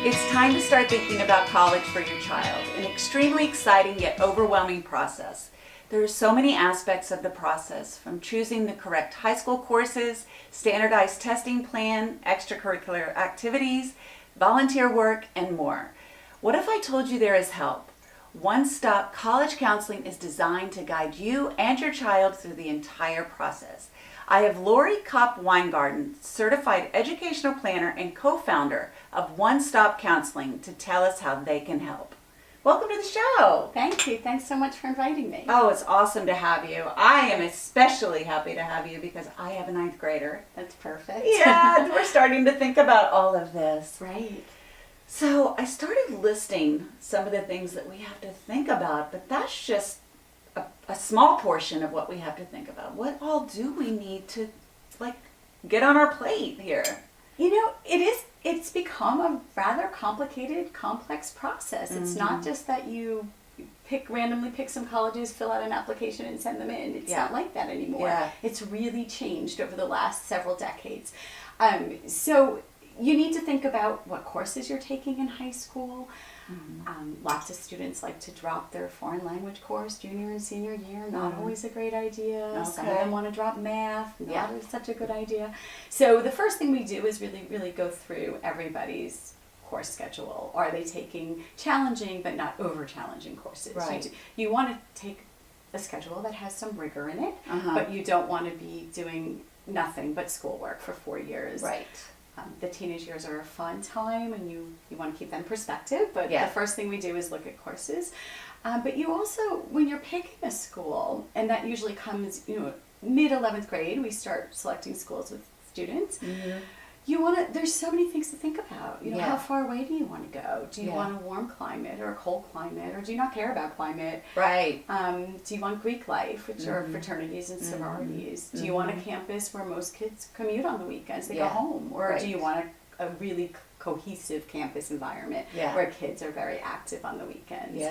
It's time to start thinking about college for your child, an extremely exciting yet overwhelming process. There are so many aspects of the process, from choosing the correct high school courses, standardized testing plan, extracurricular activities, volunteer work, and more. What if I told you there is help? One Stop College Counseling is designed to guide you and your child through the entire process. I have Lori Kopp-Weingarten, certified educational planner and co-founder of One Stop Counseling, to tell us how they can help. Welcome to the show. Thank you. Thanks so much for inviting me. Oh, it's awesome to have you. I am especially happy to have you because I have a ninth grader. That's perfect. Yeah, we're starting to think about all of this. Right. So I started listing some of the things that we have to think about, but that's just a small portion of what we have to think about. What all do we need to get on our plate here? You know, it's become a rather complicated, complex process. It's not just that you randomly pick some colleges, fill out an application and send them in. It's not like that anymore. Yeah. It's really changed over the last several decades. So you need to think about what courses you're taking in high school. Lots of students like to drop their foreign language course junior and senior year. Not always a great idea. Okay. Some of them want to drop math. Not such a good idea. So the first thing we do is really go through everybody's course schedule. Are they taking challenging but not over challenging courses? Right. You want to take a schedule that has some rigor in it, but you don't want to be doing nothing but schoolwork for 4 years. Right. The teenage years are a fun time, and you want to keep them in perspective, but the first thing we do is look at courses. But you also, when you're picking a school, and that usually comes, mid-11th grade, we start selecting schools with students. There's so many things to think about. How far away do you want to go? Do you want a warm climate or a cold climate, or do you not care about climate? Right. Do you want Greek life, which are fraternities and sororities? Do you want a campus where most kids commute on the weekends, they go home? Or do you want a really cohesive campus environment where kids are very active on the weekends?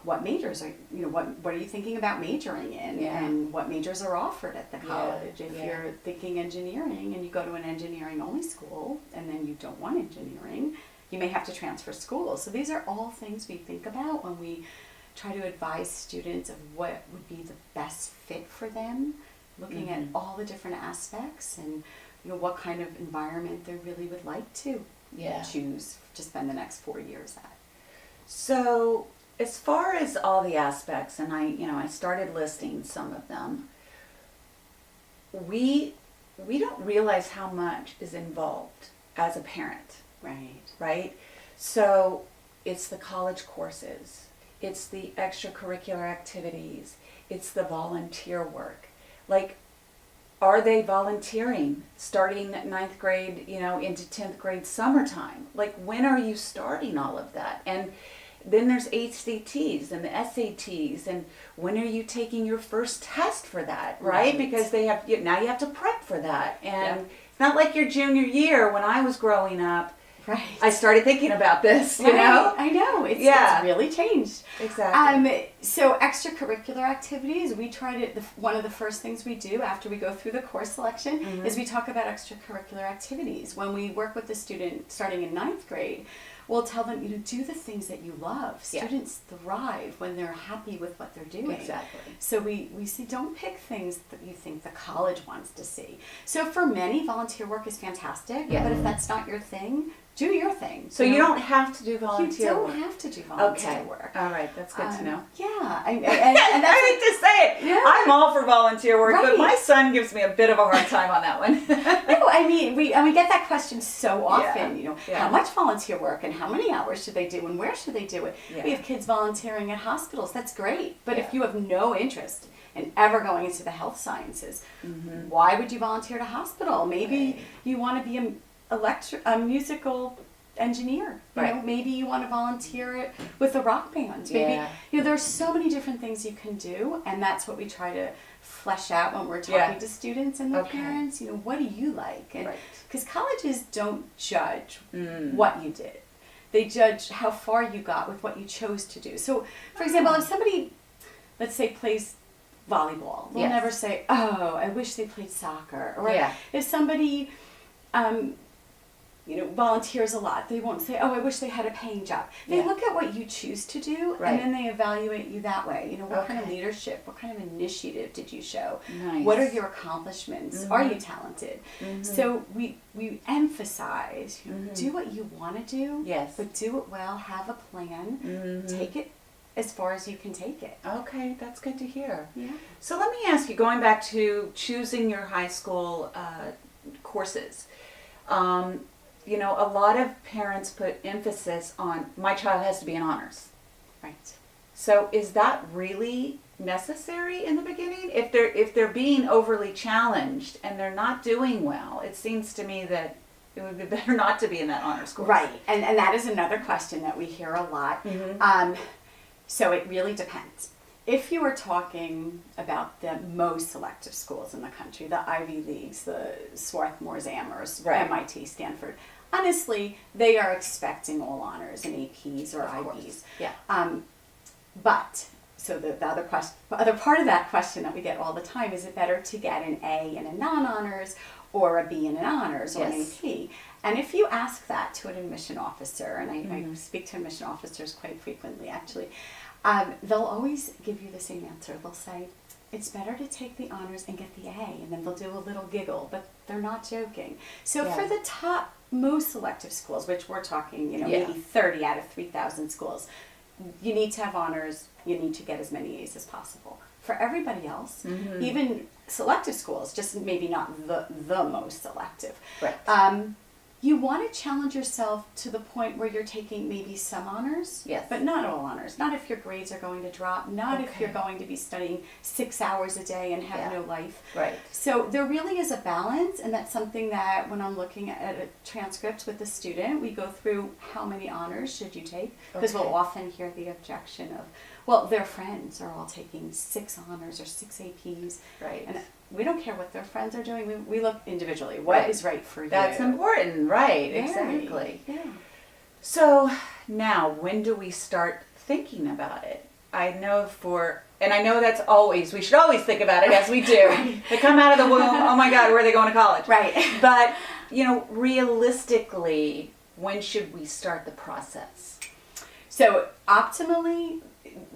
What majors are, what are you thinking about majoring in? And what majors are offered at the college? If you're thinking engineering and you go to an engineering only school and then you don't want engineering, you may have to transfer schools. So these are all things we think about when we try to advise students of what would be the best fit for them, looking at all the different aspects and what kind of environment they really would like to choose to spend the next 4 years at. So as far as all the aspects, and I started listing some of them, we don't realize how much is involved as a parent. Right? So it's the college courses, it's the extracurricular activities, it's the volunteer work. Are they volunteering starting at 9th grade, into 10th grade summertime? When are you starting all of that? And then there's ACTs and the SATs, and when are you taking your first test for that, right? Because now you have to prep for that. And it's not like your junior year when I was growing up. Right. I started thinking about this, you know? I know. It's really changed. Exactly. So extracurricular activities, we try to, one of the first things we do after we go through the course selection is we talk about extracurricular activities. When we work with the student starting in 9th grade, we'll tell them, do the things that you love. Students thrive when they're happy with what they're doing. Exactly. So we say, don't pick things that you think the college wants to see. So for many, volunteer work is fantastic, but if that's not your thing, do your thing. So you don't have to do volunteer work? You don't have to do volunteer work. All right, that's good to know. Yeah. And that's I hate to say it. Yeah. I'm all for volunteer work, but my son gives me a bit of a hard time on that one. No, we get that question so often, how much volunteer work and how many hours should they do and where should they do it? We have kids volunteering at hospitals. That's great. But if you have no interest in ever going into the health sciences, why would you volunteer at a hospital? Maybe you want to be a musical engineer. Maybe you want to volunteer with a rock band. Maybe there's so many different things you can do, and that's what we try to flesh out when we're talking to students and their parents. What do you like? And because colleges don't judge what you did. They judge how far you got with what you chose to do. So, for example, if somebody, let's say, plays volleyball, they'll never say, "Oh, I wish they played soccer." Or if somebody volunteers a lot. They won't say, oh, I wish they had a paying job. They look at what you choose to do, and then they evaluate you that way. What kind of leadership, what kind of initiative did you show? Nice. What are your accomplishments? Are you talented? So we emphasize, do what you want to do, but do it well, have a plan, take it as far as you can take it. Okay, that's good to hear. Yeah. So let me ask you, going back to choosing your high school courses, a lot of parents put emphasis on, my child has to be in honors. Right. So is that really necessary in the beginning? If they're being overly challenged and they're not doing well, it seems to me that it would be better not to be in that honors course. Right, and that is another question that we hear a lot. So it really depends. If you are talking about the most selective schools in the country, the Ivy Leagues, the Swarthmores, Amherst, MIT, Stanford, honestly, they are expecting all honors and APs or IBs. Yeah. But so the other part of that question that we get all the time is, it better to get an A in a non-honors or a B in an honors or an AP? And if you ask that to an admission officer, and I speak to admission officers quite frequently actually, they'll always give you the same answer. They'll say, it's better to take the honors and get the A, and then they'll do a little giggle, but they're not joking. So for the top most selective schools, which we're talking, maybe 30 out of 3,000 schools, you need to have honors, you need to get as many A's as possible. For everybody else, even selective schools, just maybe not the most selective, you want to challenge yourself to the point where you're taking maybe some honors, but not all honors. Not if your grades are going to drop, not if you're going to be studying 6 hours a day and have no life. Right. So there really is a balance, and that's something that when I'm looking at a transcript with the student, we go through how many honors should you take, because we'll often hear the objection of, well, their friends are all taking 6 honors or 6 APs. Right. And we don't care what their friends are doing. We look individually. What is right for you? That's important, right? Exactly. Yeah. So now, when do we start thinking about it? I know that's always, we should always think about it, as we do. They come out of the womb, oh my God, where are they going to college? Right. But, realistically, when should we start the process? So optimally,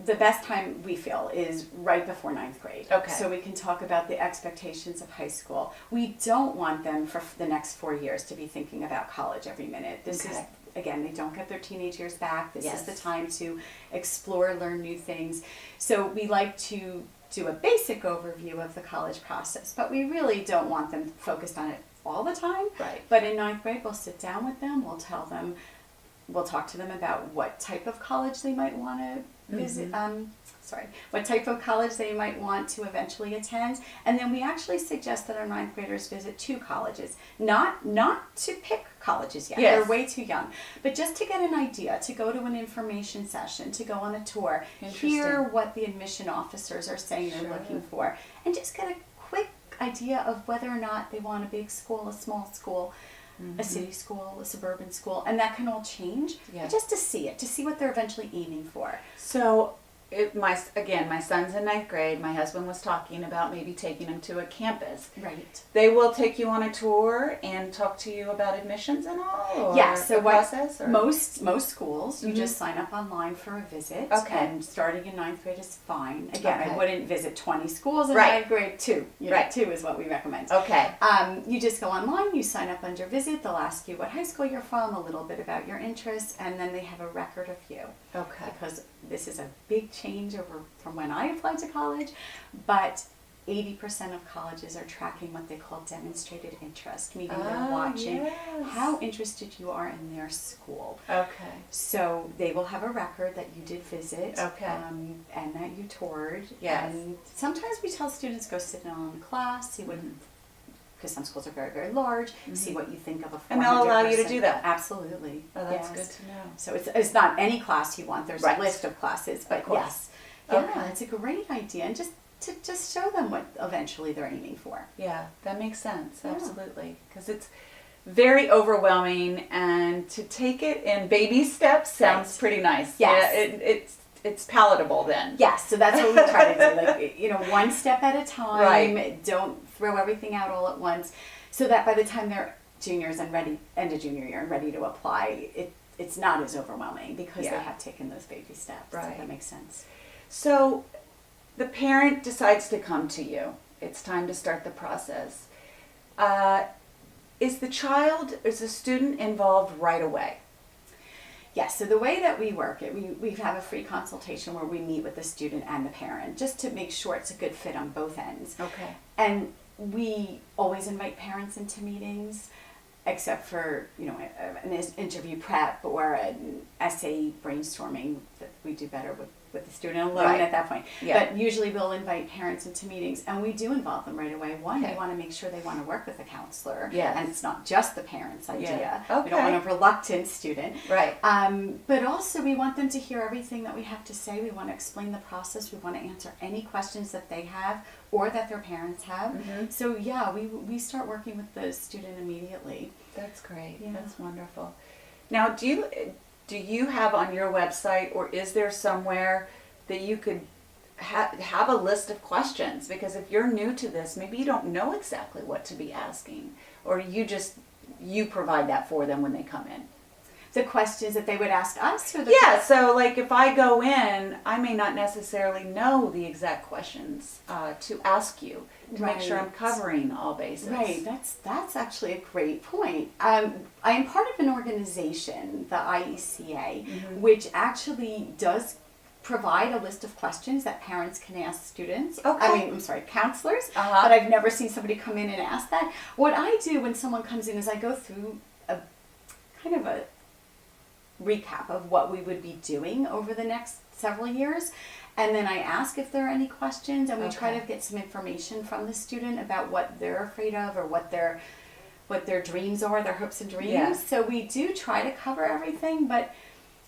the best time we feel is right before 9th grade. Okay. So we can talk about the expectations of high school. We don't want them for the next 4 years to be thinking about college every minute. This is, again, they don't get their teenage years back. This is the time to explore, learn new things. So we like to do a basic overview of the college process, but we really don't want them focused on it all the time. Right. But in 9th grade, we'll sit down with them, we'll talk to them about what type of college they might want to visit, what type of college they might want to eventually attend. And then we actually suggest that our 9th graders visit 2 colleges. Not to pick colleges yet, they're way too young, but just to get an idea, to go to an information session, to go on a tour, hear what the admission officers are saying they're looking for, and just get a quick idea of whether or not they want a big school, a small school, a city school, a suburban school, and that can all change, but just to see what they're eventually aiming for. So, my son's in 9th grade. My husband was talking about maybe taking him to a campus. Right. They will take you on a tour and talk to you about admissions and all? So the process? Or? Most schools, you just sign up online for a visit. Okay. And starting in 9th grade is fine. Again, I wouldn't visit 20 schools in Right. 9th grade. 2. Right. 2 is what we recommend. Okay. You just go online, you sign up under visit, they'll ask you what high school you're from, a little bit about your interests, and then they have a record of you. Okay. Because this is a big change over from when I applied to college, but 80% of colleges are tracking what they call demonstrated interest, meaning they're watching how interested you are in their school. Okay. So they will have a record that you did visit, and that you toured. Yes. And sometimes we tell students, go sit down in class, see what, because some schools are very, very large, see what you think of a 400 And they'll allow you to person. do that? Absolutely. Oh, that's good to know. So it's not any class you want, there's a list of classes, but yes. Okay. It's a great idea, and just to show them what eventually they're aiming for. Yeah, that makes sense, absolutely. Because it's very overwhelming, and to take it in baby steps sounds pretty nice. Yes. Yeah, it's palatable then. Yes, so that's what we try to do. Like, one step at a time. Right. Don't throw everything out all at once, so that by the time they're juniors and end of junior year and ready to apply, it's not as overwhelming because they have taken those baby steps. Right. If that makes sense. So the parent decides to come to you. It's time to start the process. Is the student involved right away? Yes, so the way that we work it, we have a free consultation where we meet with the student and the parent just to make sure it's a good fit on both ends. Okay. And we always invite parents into meetings, except for, an interview prep or an essay brainstorming that we do better with the student alone at that point. Yeah. But usually we'll invite parents into meetings and we do involve them right away. One, we want to make sure they want to work with a counselor. Yes. And it's not just the parent's idea. Yeah. Okay. We don't want a reluctant student. Right. But also we want them to hear everything that we have to say. We want to explain the process. We want to answer any questions that they have or that their parents have. Mm-hmm. So yeah, we start working with the student immediately. That's great. Yeah. That's wonderful. Now, do you have on your website, or is there somewhere that you could have a list of questions? Because if you're new to this, maybe you don't know exactly what to be asking, or you provide that for them when they come in. The questions that they would ask us? Or So like if I go in, I may not necessarily know the exact questions to ask you to make sure I'm covering all bases. Right, that's actually a great point. I am part of an organization, the IECA, which actually does provide a list of questions that parents can ask students. Okay. Counselors. Uh-huh. But I've never seen somebody come in and ask that. What I do when someone comes in is I go through a kind of a recap of what we would be doing over the next several years, and then I ask if there are any questions, and we try to get some information from the student about what they're afraid of or what their dreams are, their hopes and dreams. Yeah. So we do try to cover everything, but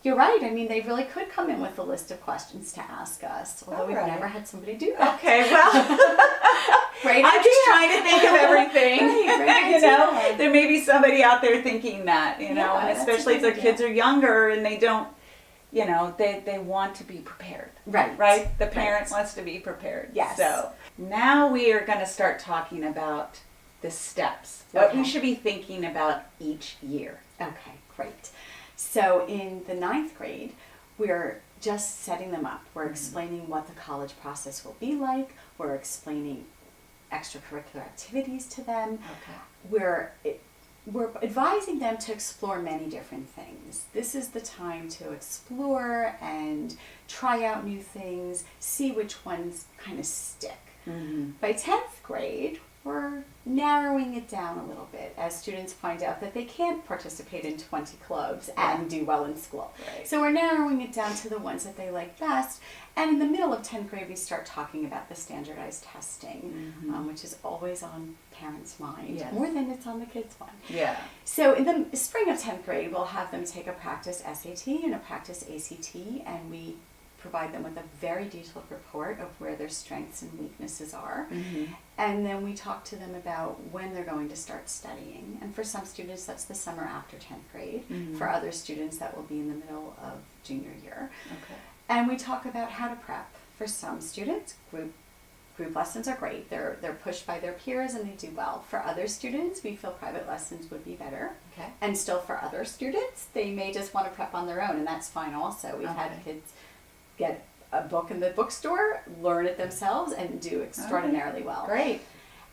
you're right. I mean, they really could come in with a list of questions to ask us, although we've never had somebody do that. Okay, well, Great I'm idea. just trying to think of everything. Right, great There may be somebody out there thinking that, and that's especially a if good their kids are younger and they don't, they want to be prepared. Right. The parent wants to be prepared. Yes. So now we are going to start talking about the steps, what we should be thinking about each year. Okay, great. So in the 9th grade, we're just setting them up. We're explaining what the college process will be like. We're explaining extracurricular activities to them. Okay. We're advising them to explore many different things. This is the time to explore and try out new things, see which ones kind of stick. Mm-hmm. By 10th grade, we're narrowing it down a little bit as students find out that they can't participate in 20 clubs and do well in school. Right. So we're narrowing it down to the ones that they like best. And in the middle of 10th grade, we start talking about the standardized testing, which is always on parents' mind, more than it's on the kids' mind. Yeah. So in the spring of 10th grade, we'll have them take a practice SAT and a practice ACT, and we provide them with a very detailed report of where their strengths and weaknesses are. Mm-hmm. And then we talk to them about when they're going to start studying. And for some students, that's the summer after 10th grade. Mm-hmm. For other students, that will be in the middle of junior year. Okay. And we talk about how to prep. For some students, group lessons are great. They're pushed by their peers and they do well. For other students, we feel private lessons would be better. Okay. And still for other students, they may just want to prep on their own, and that's fine also. We've had kids get a book in the bookstore, learn it themselves, and do extraordinarily well. Great.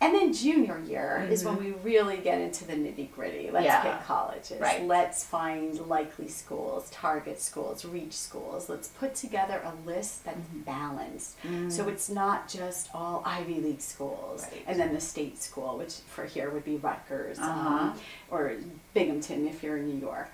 And then junior year is when we really get into the nitty-gritty. Let's pick colleges. Right. Let's find likely schools, target schools, reach schools. Let's put together a list that's balanced. So it's not just all Ivy League schools and then the state school, which for here would be Rutgers or Binghamton if you're in New York.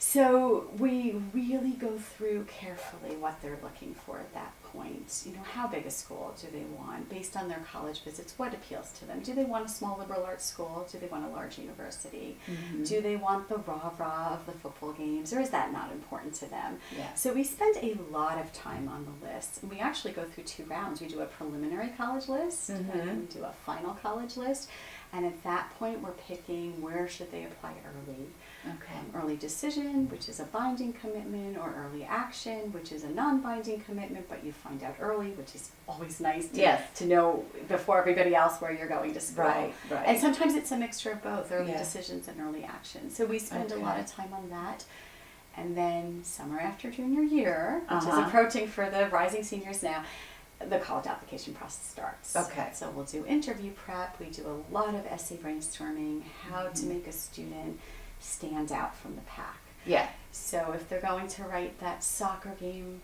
So we really go through carefully what they're looking for at that point. How big a school do they want based on their college visits? What appeals to them? Do they want a small liberal arts school? Do they want a large university? Do they want the rah-rah of the football games, or is that not important to them? Yeah. So we spend a lot of time on the list. And we actually go through 2 rounds. We do a preliminary college list and we do a final college list. And at that point, we're picking where should they apply early. Okay. Early decision, which is a binding commitment, or early action, which is a non-binding commitment, but you find out early, which is always nice to, Yes. to know before everybody else where you're going to school. Right. And sometimes it's a mixture of both, early Yeah. decisions and early action. So we spend a Okay. lot of time on that. And then summer after junior year, which is Uh-huh. approaching for the rising seniors now, the college application process starts. Okay. So we'll do interview prep. We do a lot of essay brainstorming, how to make a student stand out from the pack. Yeah. So if they're going to write that soccer game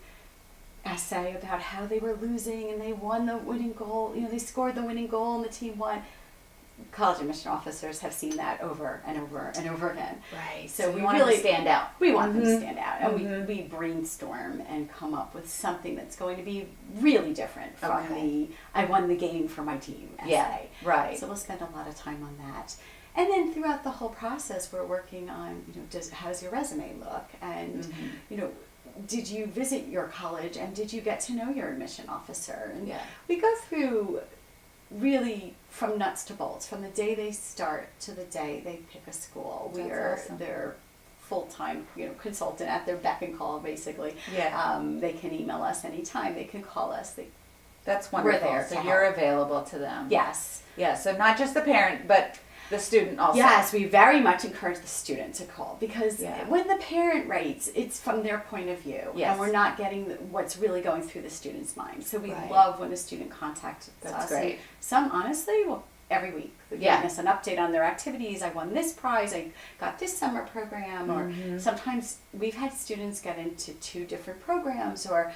essay about how they were losing and they won the winning goal, they scored the winning goal and the team won. College admission officers have seen that over and over and over again. Right. So we we want really to stand out. We want them to stand out, and we brainstorm and come up with something that's going to be really different from the "I won the game for my team" essay. Yeah. Right. So we'll spend a lot of time on that, and then throughout the whole process, we're working on how does your resume look, and did you visit your college, and did you get to know your admission officer? And we go through really from nuts to bolts, from the day they start to the day they pick a school. We are their full-time consultant at their beck and call, basically. Yeah. They can email us anytime. They can call us. That's wonderful. We're there so to you're help. available to them. Yes. Yeah. So not just the parent, but the student also. Yes, we very much encourage the student to call, because Yeah. when the parent writes, it's from their point of view, Yes. and we're not getting what's really going through the student's mind. So we Right. love when a student contacts That's us. great. And some, honestly, every week. They're giving us an update on their activities. I won this prize. I got this summer program. Or sometimes we've had students get into 2 different programs, or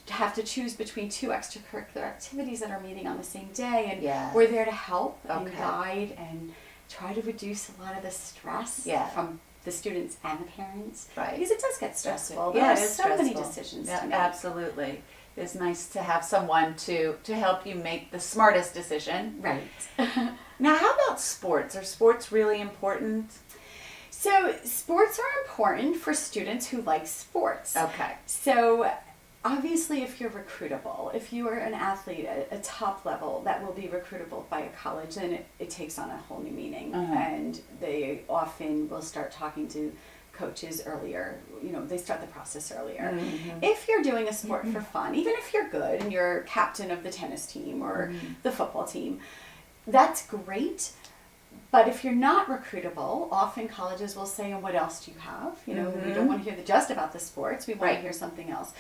have to choose between 2 extracurricular activities that are meeting on the same day, and we're there to help and guide and try to reduce a lot of the stress from the students and the parents, because it does get stressful. There are so many decisions to make. Absolutely. It's nice to have someone to help you make the smartest decision. Right. Now, how about sports? Are sports really important? So sports are important for students who like sports. Okay. So obviously, if you're recruitable, if you are an athlete at a top level that will be recruitable by a college, then it takes on a whole new meaning. And they often will start talking to coaches earlier. They start the process earlier. If you're doing a sport for fun, even if you're good and you're captain of the tennis team or the football team, that's great. But if you're not recruitable, often colleges will say, and what else do you have? We don't want to hear just about the sports. We want to hear something else.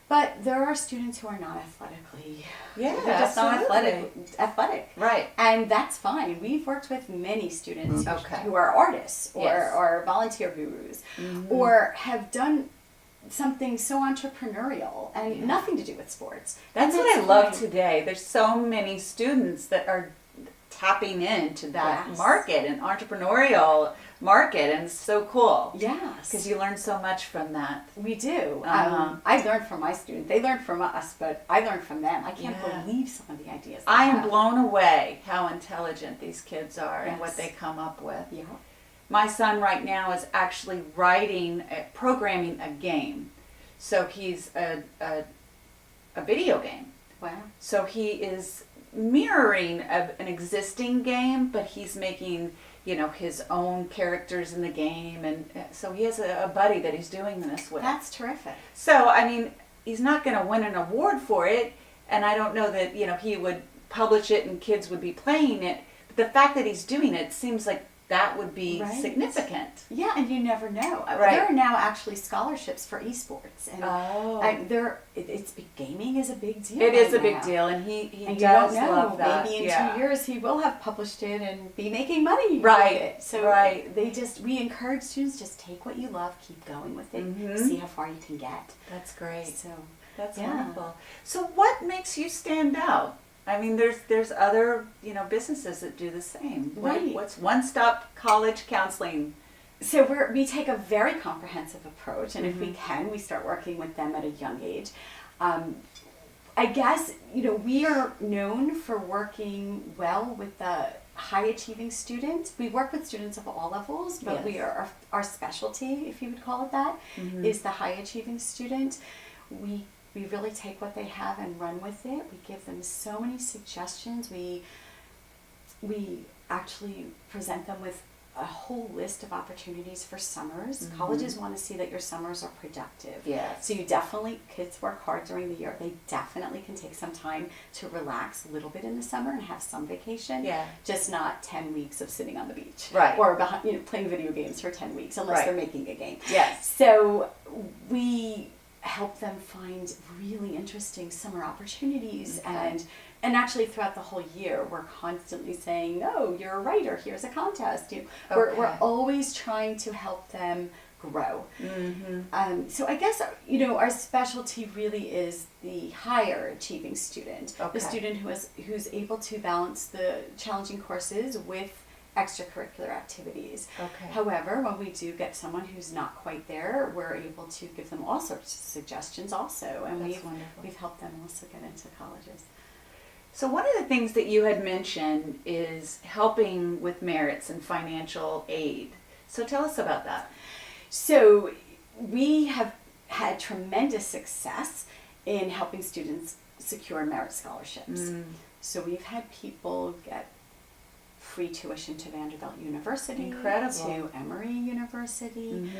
But there are students who are not athletically. They're just not athletic. Right. And that's fine. We've worked with many students who are artists or volunteer gurus or have done something so entrepreneurial and nothing to do with sports. That's what I love today. There's so many students that are tapping into that market and entrepreneurial market, and it's so cool. Yes. Because you learn so much from that. We do. I learned from my students. They learned from us, but I learned from them. I can't believe some of the ideas they I have. am blown away how intelligent these kids are and what they come up with. Yeah. My son right now is actually programming a game. So he's a video game. Wow. So he is mirroring an existing game, but he's making his own characters in the game, and so he has a buddy that he's doing this with. That's terrific. So I mean, he's not going to win an award for it, and I don't know that he would publish it and kids would be playing it, but the fact that he's doing it seems like that would be significant. Yeah, and you never know. Right. There are now actually scholarships for esports, and gaming is a big deal. It is a now. big deal, and he And does you don't know, love that. maybe in 2 years he will have published it and be making money Right, with it. So we encourage students, just take what you love, keep going with it, see how far you can get. That's great. So that's wonderful. So what makes you stand out? I mean, there's other businesses that do the same. Right. What's one-stop college counseling? So we take a very comprehensive approach, and if we can, we start working with them at a young age. I guess we are known for working well with the high-achieving students. We work with students of all levels, but we are our specialty, if you would call it that, is the high-achieving student. We really take what they have and run with it. We give them so many suggestions. We actually present them with a whole list of opportunities for summers. Colleges want to see that your summers are productive. Yes. So you definitely, kids work hard during the year. They definitely can take some time to relax a little bit in the summer and have some vacation. Yeah. Just not 10 weeks of sitting on the beach. Right. Or behind, playing video games for 10 weeks, unless they're making a game. Yes. So we help them find really interesting summer opportunities. And actually throughout the whole year, we're constantly saying, no, you're a writer, here's a contest. We're always trying to help them grow. So I guess, our specialty really is the higher achieving student, the student who's able to balance the challenging courses with extracurricular activities. However, when we do get someone who's not quite there, we're able to give them all sorts of suggestions also, and we've helped them also get into colleges. So one of the things that you had mentioned is helping with merits and financial aid. So tell us about that. So we have had tremendous success in helping students secure merit scholarships. So we've had people get free tuition to Vanderbilt University, Incredible. to Emory University.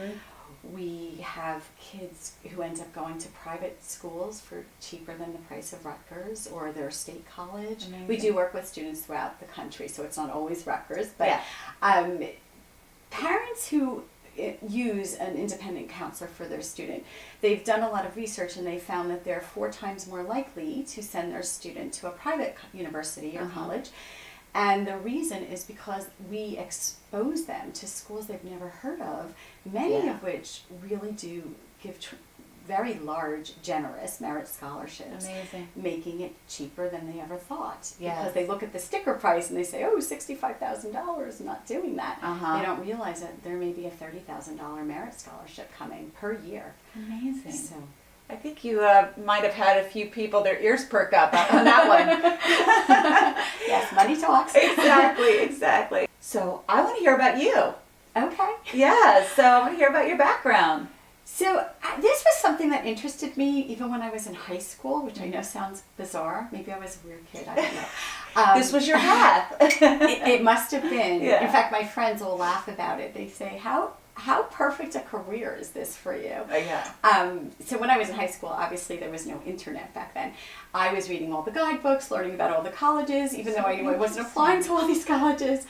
We have kids who end up going to private schools for cheaper than the price of Rutgers or their state college. Amazing. We do work with students throughout the country, so it's not always Rutgers, but parents who use an independent counselor for their student, they've done a lot of research and they found that they're 4 times more likely to send their student to a private university or college. And the reason is because we expose them to schools they've never heard of, many of which really do give very large, generous merit scholarships. Amazing. Making it cheaper than they ever thought. Yes. Because they look at the sticker price and they say, oh, $65,000, I'm not doing that. They don't realize that there may be a $30,000 merit scholarship coming per year. Amazing. So I think you might have had a few people, their ears perk up on that one. yes, money talks. Exactly. So I want to hear about you. Okay. Yeah, so I want to hear about your background. So this was something that interested me even when I was in high school, which I know sounds bizarre. Maybe I was a weird kid, I don't know. This was your path. it must have been. Yeah. In fact, my friends will laugh about it. They say, how perfect a career is this for you? So when I was in high school, obviously there was no internet back then. I was reading all the guidebooks, learning about all the colleges, even though I knew I wasn't applying to all these colleges.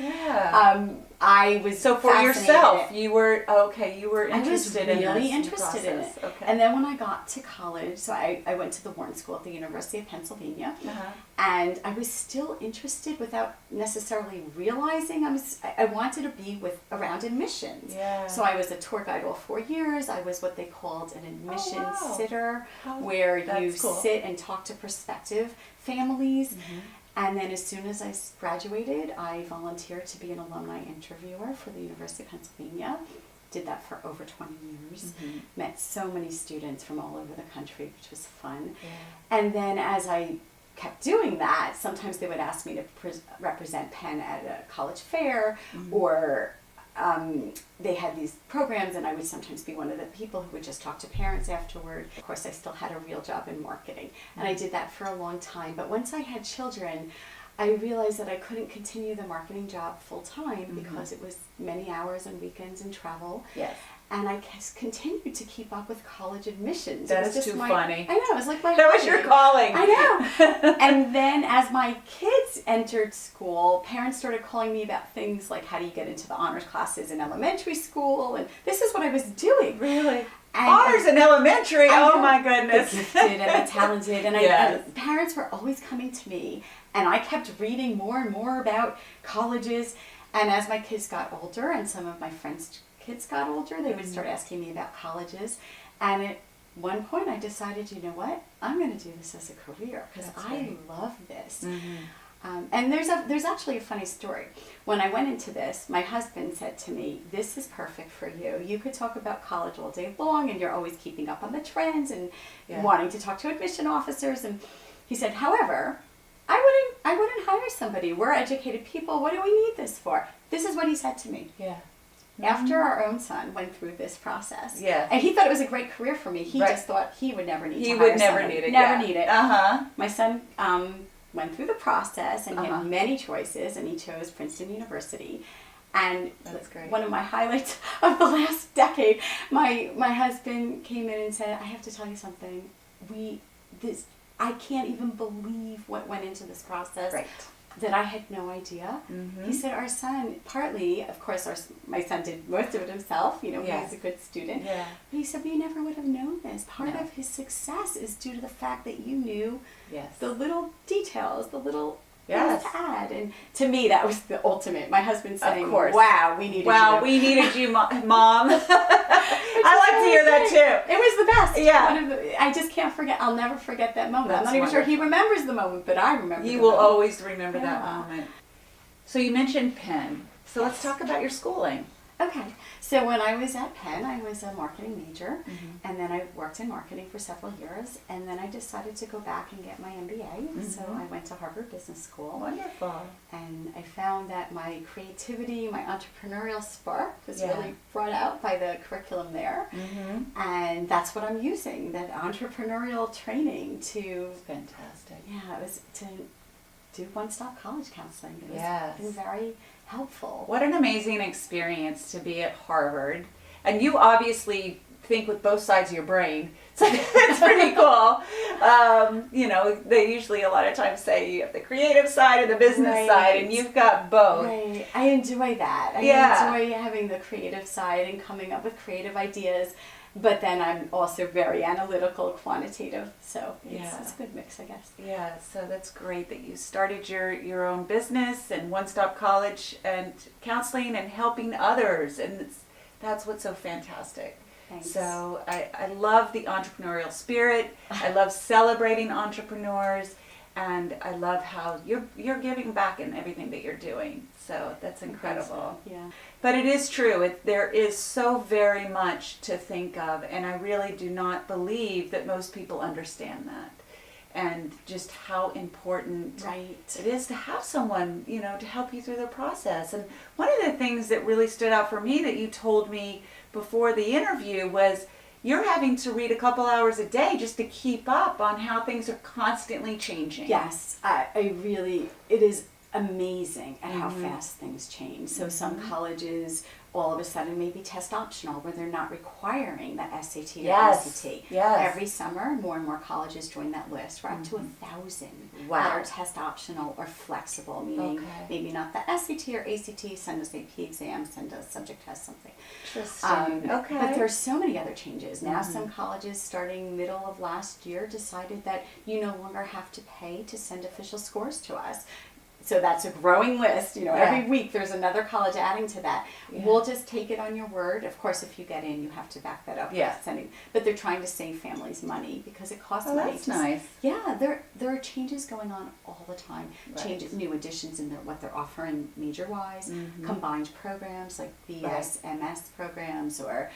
I was so for yourself, you were interested in this. I was really interested in it. Okay. And then when I got to college, so I went to the Warren School at the University of Pennsylvania, and I was still interested without necessarily realizing I wanted to be around admissions. So I was a tour guide all 4 years. I was what they called an admissions sitter, where you sit and talk to prospective families. And then as soon as I graduated, I volunteered to be an alumni interviewer for the University of Pennsylvania. Did that for over 20 years. Met so many students from all over the country, which was fun. And then as I kept doing that, sometimes they would ask me to represent Penn at a college fair, or they had these programs, and I would sometimes be one of the people who would just talk to parents afterward. Of course, I still had a real job in marketing, and I did that for a long time. But once I had children, I realized that I couldn't continue the marketing job full time because it was many hours and weekends and travel. And I continued to keep up with college admissions. That is too funny. I know, it was like my That was your calling. I know. And then as my kids entered school, parents started calling me about things like, how do you get into the honors classes in elementary school? And this is what I was doing. Really? Honors in elementary? Oh my goodness. The gifted and the talented. And parents were always coming to me, and I kept reading more and more about colleges. And as my kids got older, and some of my friends' kids got older, they would start asking me about colleges. And at one point I decided, you know what, I'm going to do this as a career because I love this. And there's actually a funny story. When I went into this, my husband said to me, this is perfect for you. You could talk about college all day long, and you're always keeping up on the trends and wanting to talk to admission officers. And he said, however, I wouldn't hire somebody. We're educated people. What do we need this for? This is what he said to me. After our own son went through this process, and he thought it was a great career for me. He just thought he would never need to hire He would never somebody. need it. Never need it. My son went through the process, and he had many choices, and he chose Princeton University. And That's great. one of my highlights of the last decade, my husband came in and said, I have to tell you something. I can't even believe what went into this process. Right. That I had no idea. Mm-hmm. He said, our son, partly, of course, my son did most of it himself, he's a good student. Yeah. But he said, we never would have known this. Part No. of his success is due to the fact that you knew Yes. the little details, the little Yes. things to add. And to me, that was the ultimate. My husband saying, course. wow, we needed you. Wow, we needed you, Mom. I like to hear that too. It was the best. Yeah. I just can't forget. I'll never forget that moment. I'm That's not even sure he wonderful. remembers the moment, but I remember You the will moment. always remember that Yeah. moment. So you mentioned Penn. So let's Yes. talk about your schooling. Okay. So when I was at Penn, I was a marketing major, Mhm. and then I worked in marketing for several years, and then I decided to go back and get my MBA. So Mhm. I went to Harvard Business School, Wonderful. and I found that my creativity, my entrepreneurial spark was Yeah. really brought out by the curriculum there. Mm-hmm. And that's what I'm using, that entrepreneurial training to, Fantastic. it was to do one-stop college counseling. It was Yes. been very helpful. What an amazing experience to be at Harvard. And you obviously think with both sides of your brain. So that's pretty cool. They usually a lot of times say you have the creative side and the business Right. side, and you've got both. Right. I enjoy that. I Yeah. enjoy having the creative side and coming up with creative ideas, but then I'm also very analytical, quantitative. So Yeah. it's a good mix, I guess. Yeah, so that's great that you started your own business and one-stop college and counseling and helping others, and that's what's so fantastic. Thanks. So I love the entrepreneurial spirit. I love celebrating entrepreneurs, and I love how you're giving back in everything that you're doing. So that's incredible. Yeah. But it is true. There is so very much to think of, and I really do not believe that most people understand that, and just how important Right. it is to have someone, to help you through the process. And one of the things that really stood out for me that you told me before the interview was you're having to read a couple hours a day just to keep up on how things are constantly changing. Yes, it is amazing at how Mhm. fast things change. So some colleges all of a sudden may be test optional where they're not requiring the SAT or Yes. ACT. Yes. Every summer, more and more colleges join that list. We're up to 1,000 Wow. that are test optional or flexible, meaning Okay. maybe not the SAT or ACT, send us AP exam, send us subject test, something. Interesting. Okay. But there's so many other changes. Now Mhm. some colleges starting middle of last year decided that you no longer have to pay to send official scores to us. So that's a growing list. Every week there's another college adding to that. Yeah. We'll just take it on your word. Of course, if you get in, you have to back that up. Yeah. With sending. But they're trying to save families money because it costs Oh, money. that's nice. Yeah, there are changes going on all the time. Right. New additions in what they're offering major-wise, Mhm. combined programs like BS, MS programs, or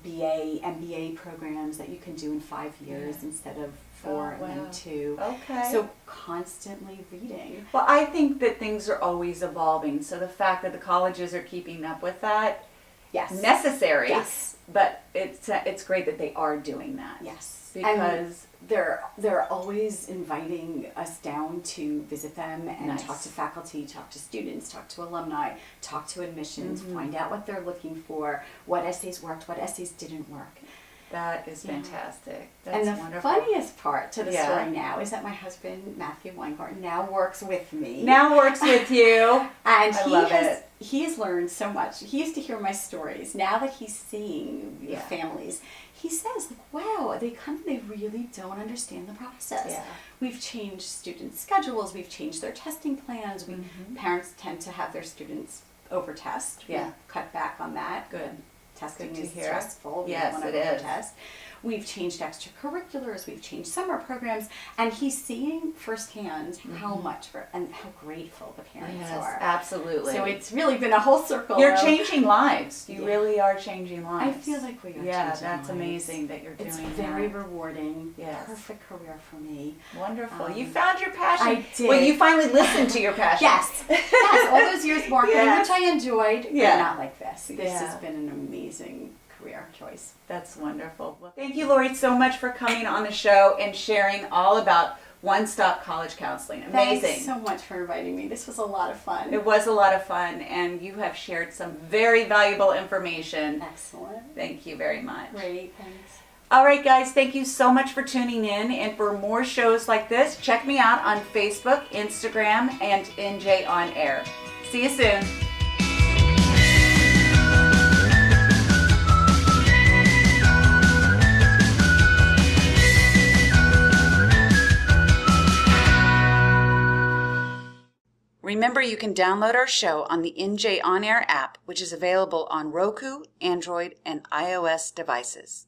BA, MBA programs that you can do in 5 years Yeah. instead of 4 Oh, and wow. then 2. Okay. So constantly reading. Well, I think that things are always evolving. So the fact that the colleges are keeping up with that, Yes. necessary. Yes. But it's great that they are doing that. Yes. Because they're always inviting us down to visit them and Nice. talk to faculty, talk to students, talk to alumni, talk to admissions, Mhm. find out what they're looking for, what essays worked, what essays didn't work. that is Yeah. fantastic. That's And the wonderful. funniest part to the Yeah. story now is that my husband, Matthew Weingarten, now works with me. Now works with you. And I love it. he has learned so much. He used to hear my stories. Now that he's seeing Yeah. families, he says, wow, they really don't understand the process. Yeah. We've changed student schedules, we've changed their testing plans. Mhm. Parents tend to have their students over test. Yeah. We've cut back on that. Good. Testing Good to is hear. stressful. We Yes, don't want it to is. test. We've changed extracurriculars, we've changed summer programs, and he's seeing firsthand how much and how grateful the parents Yes, are. absolutely. So it's really been a whole circle. You're of- changing lives. You Yeah. really are changing I lives. feel like we are Yeah, changing that's lives. amazing that you're doing It's very that. rewarding. Yes. Perfect career for me. Wonderful. You Um, found your passion. I did. Well, you finally listened to your passion. Yes. Yes, all those years marketing, Yes. which I enjoyed, Yeah. but not like this. This Yeah. has been an amazing career choice. That's wonderful. Well, thank you, Lori, so much for coming on the show and sharing all about One-stop college counseling. Amazing. Thanks so much for inviting me. This was a lot of fun. It was a lot of fun, and you have shared some very valuable information. Excellent. Thank you very much. Great, thanks. All right, guys, thank you so much for tuning in. And for more shows like this, check me out on Facebook, Instagram, and NJ On Air. See you soon. Remember, you can download our show on the NJ On Air app, which is available on Roku, Android, and iOS devices.